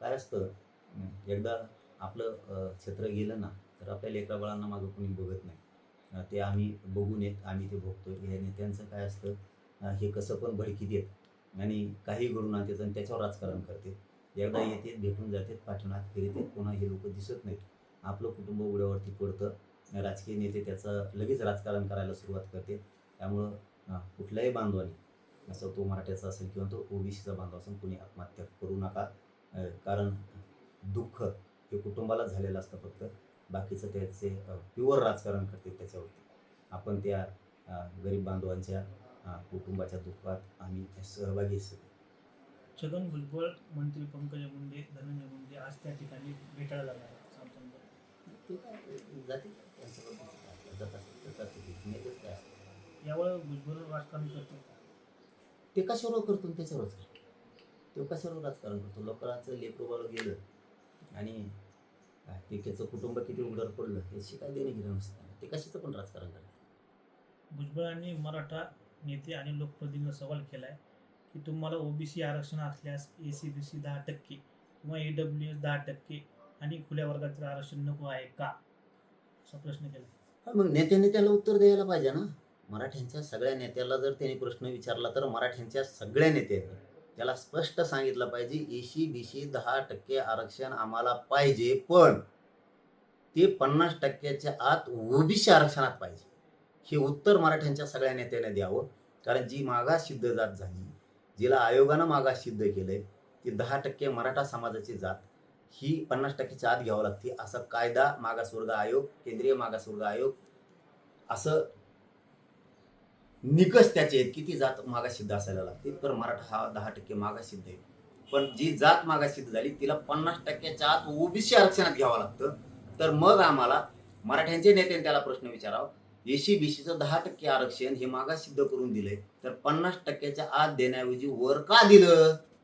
काय असतं, एकदा आपलं क्षेत्र गेलं ना, तर आपल्या लेकराबाळांना मागं कोणी बघत नाही. ते आम्ही बघून येत, आम्ही ते भोगतो. या नेत्यांचं काय असतं, हे कसं पण भडकी देत आणि काही घडवून आणतात आणि त्याच्यावर राजकारण करतात. एकदा येतात, भेटून जातात, पाठीमागे फिरतात, पुन्हा हे लोकं दिसत नाहीत. आपलं कुटुंब उघड्यावरती पडतं. राजकीय नेते त्याचं लगेच राजकारण करायला सुरुवात करतात. त्यामुळं कुठल्याही बांधवाने, असं तो मराठ्याचा असेल किंवा तो ओबीसीचा बांधव असेल, कोणी आत्महत्या करू नका. कारण दुःख हे कुटुंबाला झालेलं असतं फक्त. बाकीचं त्याचे प्युअर राजकारण करते त्याच्यावरती. आपण त्या गरीब बांधवांच्या कुटुंबाच्या दुःखात आम्ही सहभागी असतो. छगन भुजबळ, मंत्री पंकजा मुंडे, धनंजय मुंडे आज त्या ठिकाणी भेटायला लागणार आहेत सामसांना. ते काय जाते त्यांच्याबद्दल काय जात असेल तर जाते ते. नेतेच काय असतं. यावर भुजबळ राजकारण करतो. ते कशावर करतो आणि त्याच्यावरच करतो. तो कशावर राजकारण करतो. लोकांचं लेकरू गेलं आणि ते त्याचं कुटुंब किती उघड्यावर पडलं याची काय देणं घेणं नसतं. ते कशाचं पण राजकारण करतात. भुजबळांनी मराठा नेते आणि लोकप्रतिनिधींना सवाल केलाय की तुम्हाला ओबीसी आरक्षण असल्यास एसीबीसी 10% किंवा ईडब्ल्यूएस 10% आणि खुल्या वर्गातील आरक्षण नको आहे का, असा प्रश्न केला. हा, मग नेत्याने त्याला उत्तर द्यायला पाहिजे ना. मराठ्यांच्या सगळ्या नेत्याला जर त्यांनी प्रश्न विचारला तर मराठ्यांच्या सगळ्या नेत्यांनी त्याला स्पष्ट सांगितलं पाहिजे, एसी-बीसी 10% आरक्षण आम्हाला पाहिजे, पण ते 50%च्या आत ओबीसी आरक्षणात पाहिजे. हे उत्तर मराठ्यांच्या सगळ्या नेत्याने द्यावं. कारण जी मागास सिद्ध जात झाली, जिला आयोगानं मागास सिद्ध केलंय, ती 10% मराठा समाजाची जात ही 50%च्या आत घ्यावं लागते. असा कायदा मागासवर्ग आयोग, केंद्रीय मागासवर्ग आयोग असं निकष त्याचे आहेत की ती जात मागाससिद्ध असायला लागते. तर मराठा हा 10% मागाससिद्ध आहे. पण जी जात मागाससिद्ध झाली तिला 50%च्या आत ओबीसी आरक्षणात घ्यावं लागतं. तर मग आम्हाला मराठ्यांचे नेत्यांनी त्याला प्रश्न विचारावा, एसी-बीसीचं 10% आरक्षण हे मागाससिद्ध करून दिलंय, तर 50%च्या आत देण्याऐवजी वर का दिलं?